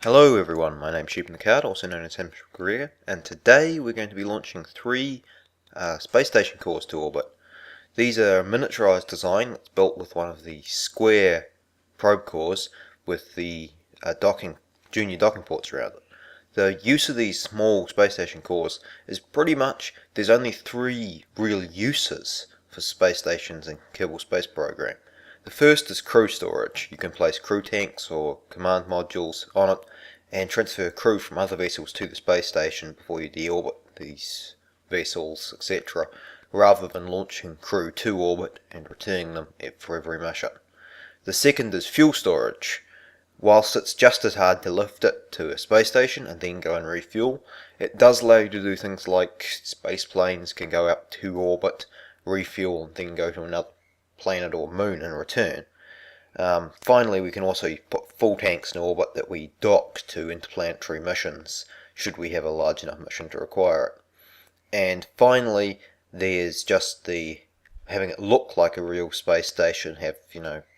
Hello everyone, my name's Sheep in the Card, also known as Hamish Career, and today we're going to be launching three space station cores to orbit. These are a miniaturized design that's built with one of the square probe cores with the junior docking ports around it. The use of these small space station cores is pretty much, there's only three real uses for space stations in Kerbal Space Program. The first is crew storage. You can place crew tanks or command modules on it and transfer crew from other vessels to the space station before you deorbit these vessels, etc., rather than launching crew to orbit and returning them for every mission. The second is fuel storage. Whilst it's just as hard to lift it to a space station and then go and refuel, it does allow you to do things like space planes can go up to orbit, refuel, and then go to another planet or moon and return. Finally, we can also put full tanks in orbit that we dock to interplanetary missions should we have a large enough mission to require it. And finally, there's just the having it look like a real space station, have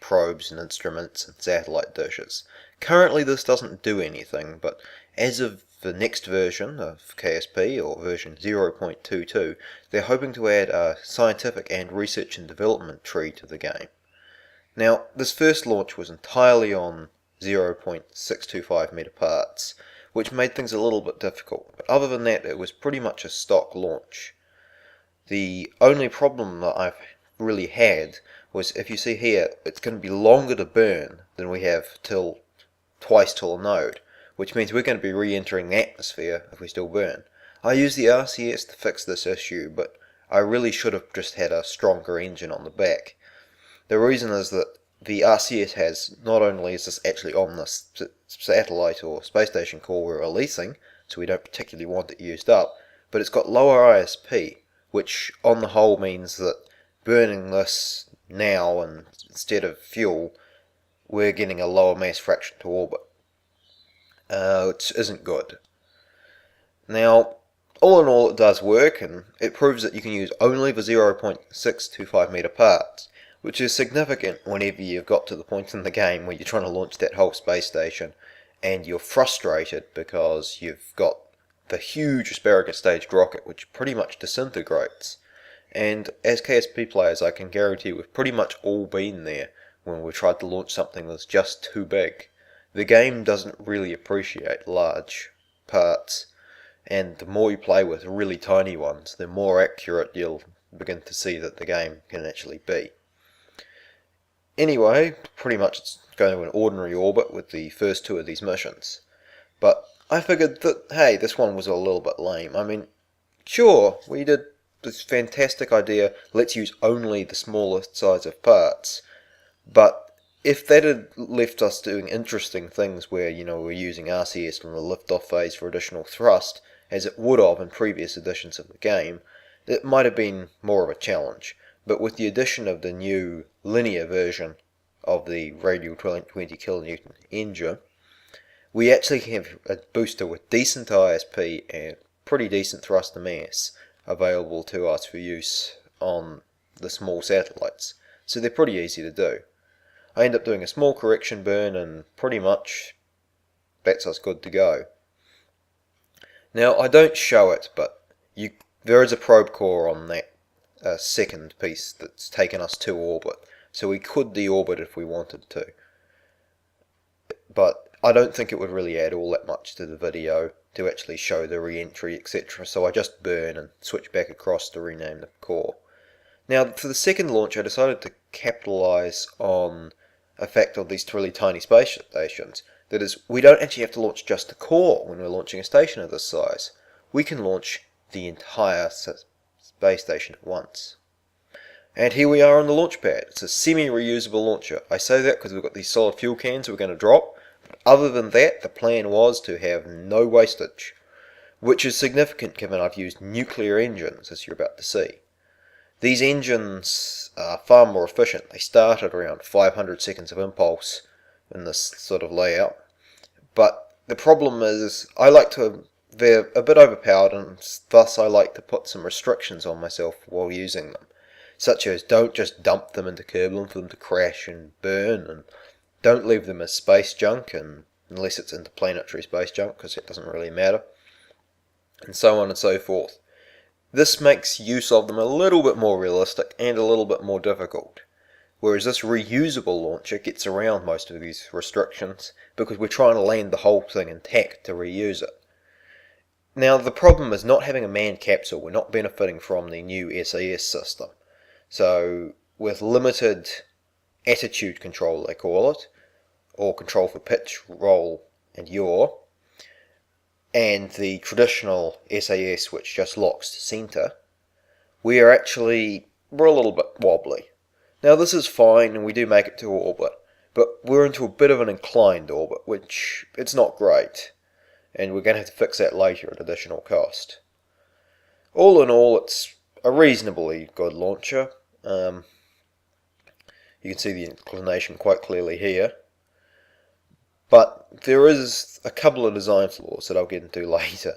probes and instruments and satellite dishes. Currently this doesn't do anything, but as of the next version of KSP, or version 0.22, they're hoping to add a scientific and research and development tree to the game. Now, this first launch was entirely on 0.625 meter parts, which made things a little bit difficult, but other than that it was pretty much a stock launch. The only problem that I've really had was, if you see here, it's going to be longer to burn than we have twice till a node, which means we're going to be re-entering the atmosphere if we still burn. I used the RCS to fix this issue, but I really should have just had a stronger engine on the back. The reason is that the RCS has, not only is this actually on this satellite or space station core we're releasing, so we don't particularly want it used up, but it's got lower ISP, which on the whole means that burning this now and instead of fuel, we're getting a lower mass fraction to orbit, which isn't good. Now, all in all, it does work, and it proves that you can use only the 0.625 meter parts, which is significant whenever you've got to the point in the game where you're trying to launch that whole space station and you're frustrated because you've got the huge asparagus staged rocket which pretty much disintegrates. And as KSP players, I can guarantee we've pretty much all been there when we tried to launch something that's just too big. The game doesn't really appreciate large parts, and the more you play with really tiny ones, the more accurate you'll begin to see that the game can actually be. Anyway, pretty much it's going to an ordinary orbit with the first two of these missions. But I figured that, hey, this one was a little bit lame. I mean, sure, we did this fantastic idea, let's use only the smallest size of parts, but if that had left us doing interesting things where, we're using RCS from the liftoff phase for additional thrust, as it would have in previous editions of the game, it might have been more of a challenge. But with the addition of the new linear version of the radial 20 kilonewton engine, we actually have a booster with decent ISP and pretty decent thrust to mass available to us for use on the small satellites, so they're pretty easy to do. I end up doing a small correction burn and pretty much that's us good to go. Now, I don't show it, but there is a probe core on that second piece that's taken us to orbit, so we could deorbit if we wanted to, but I don't think it would really add all that much to the video to actually show the re-entry, etc., so I just burn and switch back across to rename the core. Now, for the second launch I decided to capitalise on a fact of these really tiny space stations. That is, we don't actually have to launch just the core when we're launching a station of this size. We can launch the entire space station at once. And here we are on the launch pad. It's a semi-reusable launcher. I say that because we've got these solid fuel cans we're going to drop. But other than that, the plan was to have no wastage, which is significant given I've used nuclear engines, as you're about to see. These engines are far more efficient. They start at around 500 seconds of impulse in this sort of layout. But the problem is, they're a bit overpowered, and thus I like to put some restrictions on myself while using them, such as don't just dump them into Kerblin for them to crash and burn, and don't leave them as space junk, and unless it's interplanetary space junk, because it doesn't really matter, and so on and so forth. This makes use of them a little bit more realistic and a little bit more difficult, whereas this reusable launcher gets around most of these restrictions because we're trying to land the whole thing intact to reuse it. Now the problem is not having a manned capsule. We're not benefiting from the new SAS system. So with limited attitude control, they call it, or control for pitch, roll and yaw, and the traditional SAS which just locks to centre, we're a little bit wobbly. Now this is fine and we do make it to orbit, but we're into a bit of an inclined orbit, which it's not great, and we're going to have to fix that later at additional cost. All in all, it's a reasonably good launcher. You can see the inclination quite clearly here, but there is a couple of design flaws that I'll get into later.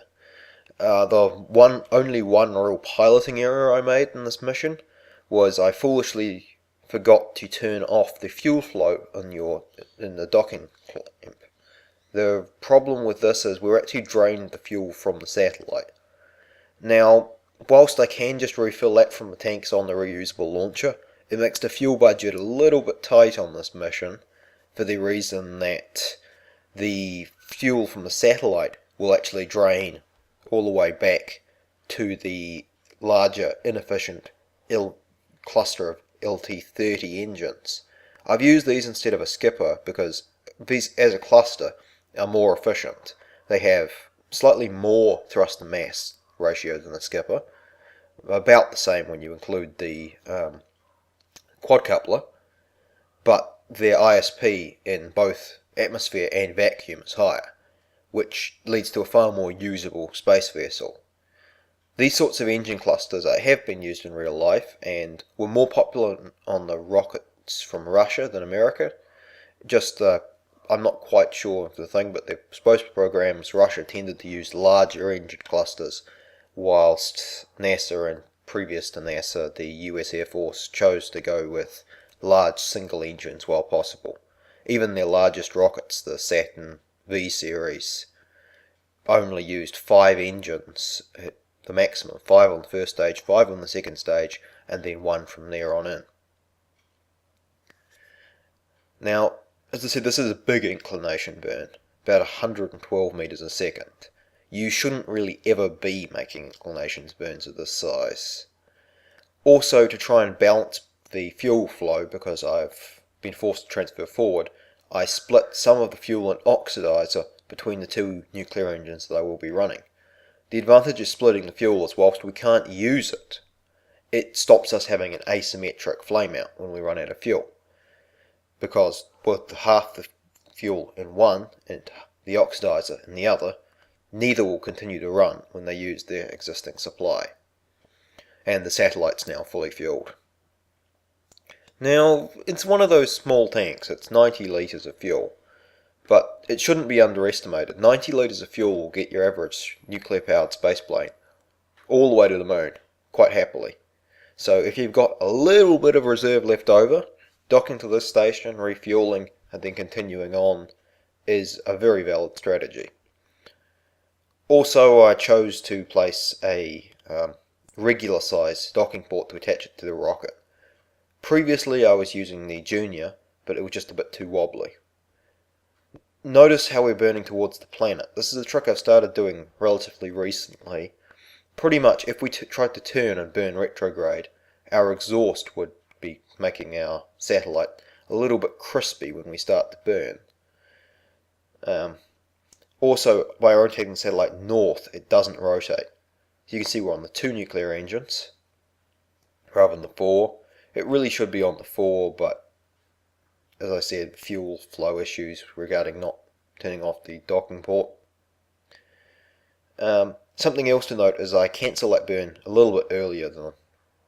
Only one real piloting error I made in this mission was I foolishly forgot to turn off the fuel flow in the docking clamp. The problem with this is we're actually drained the fuel from the satellite. Now, whilst I can just refill that from the tanks on the reusable launcher, it makes the fuel budget a little bit tight on this mission, for the reason that the fuel from the satellite will actually drain all the way back to the larger inefficient cluster of LT30 engines. I've used these instead of a skipper because these as a cluster are more efficient. They have slightly more thrust to mass ratio than the skipper, about the same when you include the quadcoupler, but their ISP in both atmosphere and vacuum is higher, which leads to a far more usable space vessel. These sorts of engine clusters have been used in real life and were more popular on the rockets from Russia than America. I'm not quite sure of the thing, but the space programs, Russia tended to use larger engine clusters, whilst NASA and previous to NASA, the US Air Force chose to go with large single engines while possible. Even their largest rockets, the Saturn V series, only used 5 engines, the maximum, 5 on the first stage, 5 on the second stage, and then 1 from there on in. Now, as I said, this is a big inclination burn, about 112 meters a second. You shouldn't really ever be making inclinations burns of this size. Also, to try and balance the fuel flow, because I've been forced to transfer forward, I split some of the fuel and oxidizer between the 2 nuclear engines that I will be running. The advantage of splitting the fuel is whilst we can't use it, it stops us having an asymmetric flame out when we run out of fuel. Because with half the fuel in one and the oxidizer in the other, neither will continue to run when they use their existing supply. And the satellite's now fully fueled. Now, it's one of those small tanks, it's 90 litres of fuel, but it shouldn't be underestimated. 90 litres of fuel will get your average nuclear-powered spaceplane all the way to the moon, quite happily. So if you've got a little bit of reserve left over, docking to this station, refueling, and then continuing on is a very valid strategy. Also, I chose to place a regular size docking port to attach it to the rocket. Previously I was using the Junior, but it was just a bit too wobbly. Notice how we're burning towards the planet. This is a trick I've started doing relatively recently. Pretty much if we tried to turn and burn retrograde, our exhaust would be making our satellite a little bit crispy when we start to burn. Also, by rotating the satellite north, it doesn't rotate. So you can see we're on the 2 nuclear engines rather than the 4. It really should be on the 4, but as I said, fuel flow issues regarding not turning off the docking port. Something else to note is I cancel that burn a little bit earlier than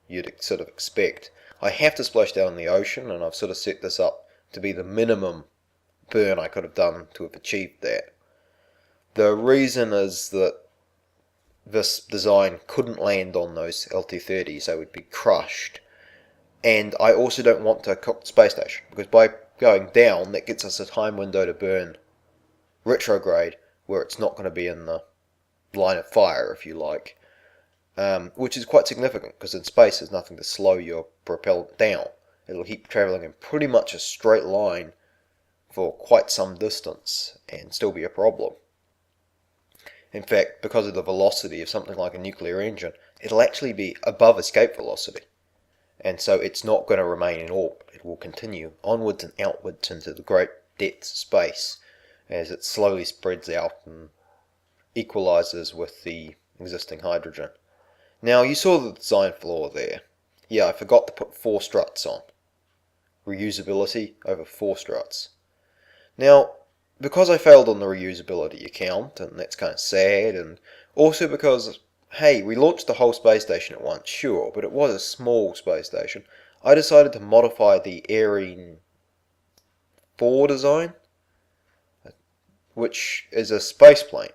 you'd sort of expect. I have to splash down in the ocean, and I've sort of set this up to be the minimum burn I could have done to have achieved that. The reason is that this design couldn't land on those LT30s, so it would be crushed. And I also don't want to cook the space station, because by going down, that gets us a time window to burn retrograde, where it's not going to be in the line of fire, if you like, which is quite significant because in space there's nothing to slow your propellant down. It'll keep travelling in pretty much a straight line for quite some distance and still be a problem. In fact, because of the velocity of something like a nuclear engine, it'll actually be above escape velocity. And so it's not going to remain in orbit. It will continue onwards and outwards into the great depths of space as it slowly spreads out and equalizes with the existing hydrogen. Now, you saw the design flaw there. Yeah, I forgot to put 4 struts on. Reusability over 4 struts. Now, because I failed on the reusability account, and that's kind of sad, and also because, hey, we launched the whole space station at once, sure, but it was a small space station, I decided to modify the Aireen 4 design, which is a space plane.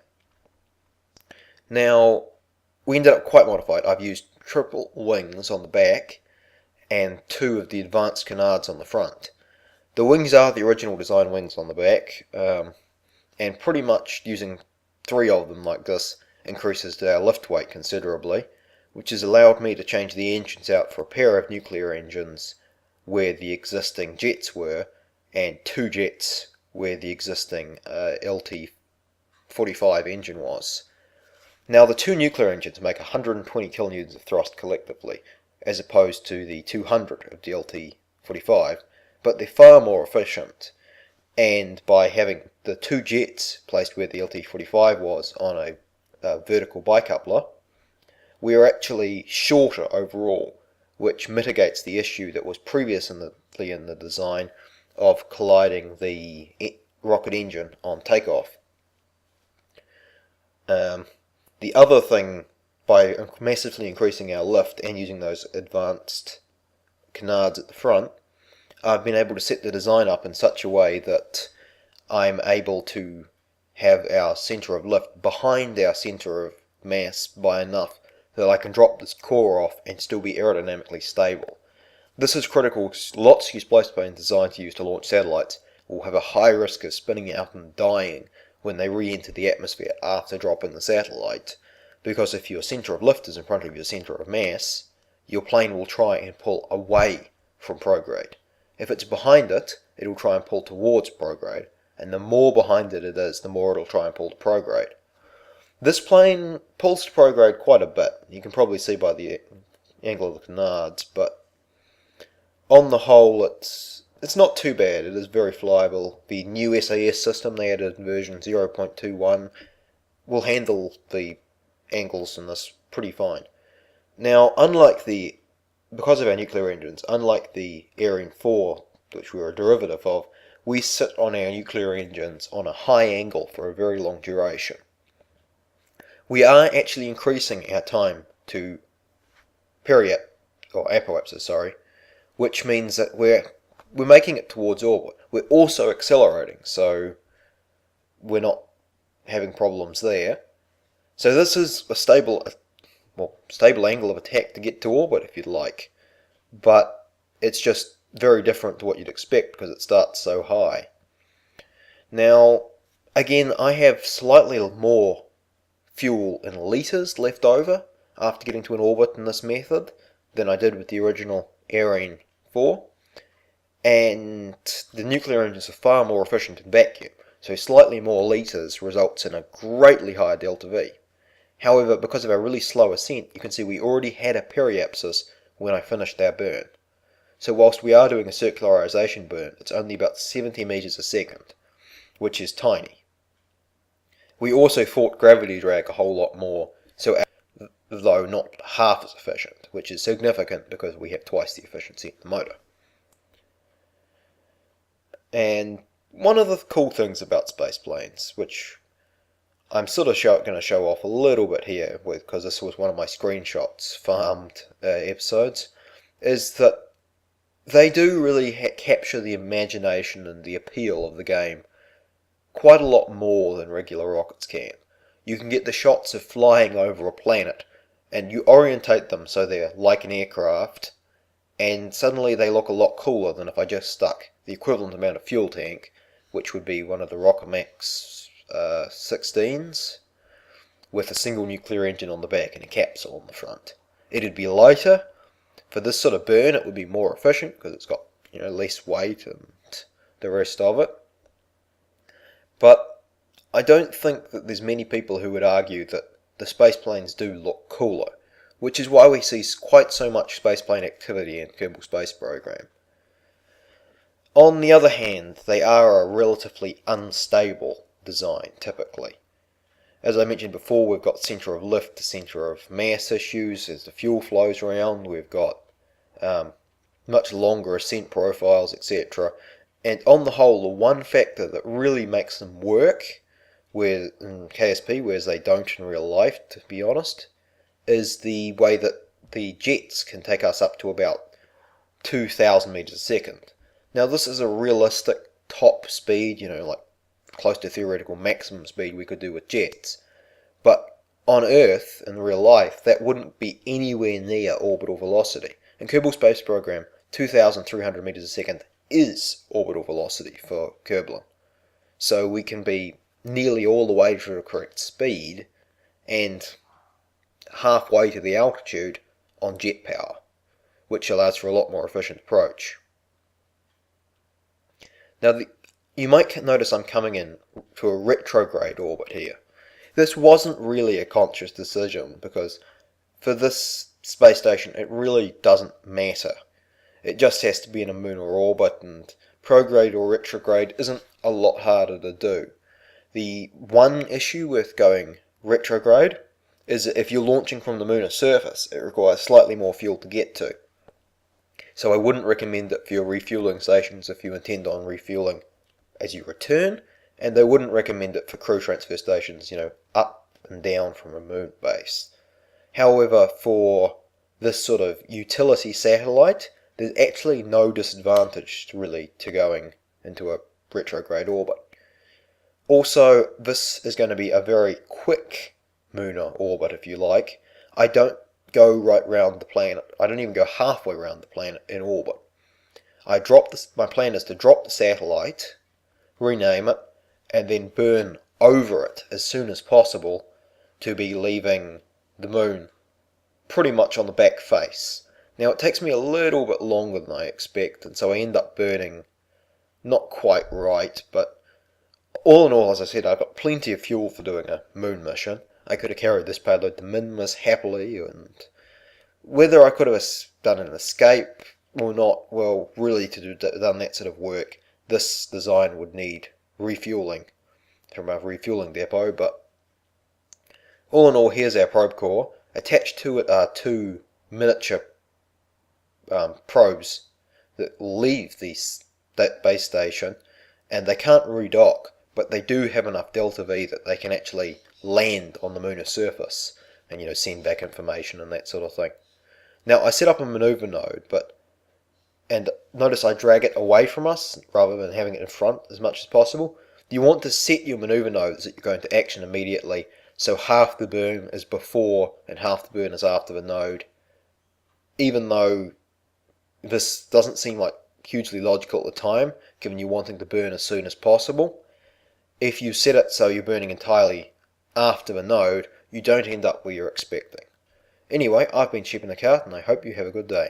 Now, we ended up quite modified. I've used triple wings on the back and 2 of the advanced canards on the front. The wings are the original design wings on the back, and pretty much using 3 of them like this increases our lift weight considerably, which has allowed me to change the engines out for a pair of nuclear engines where the existing jets were, and 2 jets where the existing LT-45 engine was. Now the 2 nuclear engines make 120 kilonewtons of thrust collectively, as opposed to the 200 of the LT-45, but they're far more efficient, and by having the 2 jets placed where the LT-45 was on a vertical bicoupler, we are actually shorter overall, which mitigates the issue that was previously in the design of colliding the rocket engine on takeoff. The other thing, by massively increasing our lift and using those advanced canards at the front, I've been able to set the design up in such a way that I'm able to have our centre of lift behind our centre of mass by enough that I can drop this core off and still be aerodynamically stable. This is critical because lots of space planes designed to use to launch satellites will have a high risk of spinning out and dying when they re-enter the atmosphere after dropping the satellite, because if your centre of lift is in front of your centre of mass, your plane will try and pull away from prograde. If it's behind it, it'll try and pull towards prograde, and the more behind it is, the more it'll try and pull to prograde. This plane pulls to prograde quite a bit. You can probably see by the angle of the canards, but on the whole it's not too bad. It is very flyable. The new SAS system they added in version 0.21 will handle the angles in this pretty fine. Now, because of our nuclear engines, unlike the Aireen 4, which we're a derivative of, we sit on our nuclear engines on a high angle for a very long duration. We are actually increasing our time to apoapsis, which means that we're making it towards orbit. We're also accelerating, so we're not having problems there. So this is a stable angle of attack to get to orbit, if you'd like, but it's just very different to what you'd expect because it starts so high. Now, again, I have slightly more fuel in litres left over after getting to an orbit in this method than I did with the original Aireen 4, and the nuclear engines are far more efficient in vacuum, so slightly more litres results in a greatly higher delta V. However, because of our really slow ascent, you can see we already had a periapsis when I finished our burn. So whilst we are doing a circularization burn, it's only about 70 meters a second, which is tiny. We also fought gravity drag a whole lot more, though not half as efficient, which is significant because we have twice the efficiency of the motor. And one of the cool things about space planes, which I'm sort of going to show off a little bit here, because this was one of my screenshots farmed episodes, is that they do really capture the imagination and the appeal of the game quite a lot more than regular rockets can. You can get the shots of flying over a planet, and you orientate them so they're like an aircraft, and suddenly they look a lot cooler than if I just stuck the equivalent amount of fuel tank, which would be one of the Rocket Max 16s with a single nuclear engine on the back and a capsule on the front. It'd be lighter. For this sort of burn, it would be more efficient because it's got less weight and the rest of it. But I don't think that there's many people who would argue that the space planes do look cooler, which is why we see quite so much spaceplane activity in Kerbal Space Program. On the other hand, they are a relatively unstable design, typically. As I mentioned before, we've got centre of lift to centre of mass issues as the fuel flows around. We've got much longer ascent profiles, etc. And on the whole, the one factor that really makes them work in KSP, whereas they don't in real life, to be honest, is the way that the jets can take us up to about 2,000 meters a second. Now this is a realistic top speed, like close to theoretical maximum speed we could do with jets. But on Earth, in real life, that wouldn't be anywhere near orbital velocity. In Kerbal Space Program, 2,300 meters a second is orbital velocity for Kerblin. So we can be nearly all the way to the correct speed and halfway to the altitude on jet power, which allows for a lot more efficient approach. Now, you might notice I'm coming in to a retrograde orbit here. This wasn't really a conscious decision because for this space station it really doesn't matter. It just has to be in a lunar orbit, and prograde or retrograde isn't a lot harder to do. The one issue with going retrograde is that if you're launching from the lunar surface, it requires slightly more fuel to get to. So I wouldn't recommend it for your refueling stations if you intend on refueling as you return, and they wouldn't recommend it for crew transfer stations, up and down from a moon base. However, for this sort of utility satellite, there's actually no disadvantage really to going into a retrograde orbit. Also, this is going to be a very quick lunar orbit, if you like. I don't go right round the planet. I don't even go halfway around the planet in orbit. My plan is to drop the satellite, rename it, and then burn over it as soon as possible to be leaving the moon pretty much on the back face. Now it takes me a little bit longer than I expect, and so I end up burning not quite right, but all in all, as I said, I've got plenty of fuel for doing a moon mission. I could have carried this payload to Minmus happily, and whether I could have done an escape or not, well, really to do done that sort of work, this design would need refueling from a refueling depot. But all in all, here's our probe core. Attached to it are two miniature probes that leave that base station, and they can't redock, but they do have enough delta V that they can actually land on the lunar surface and send back information and that sort of thing. Now I set up a maneuver node, and notice I drag it away from us rather than having it in front as much as possible. You want to set your maneuver nodes that you're going to action immediately, so half the burn is before and half the burn is after the node. Even though this doesn't seem like hugely logical at the time, given you wanting to burn as soon as possible, if you set it so you're burning entirely after the node, you don't end up where you're expecting. Anyway, I've been Sheep in the Cart, and I hope you have a good day.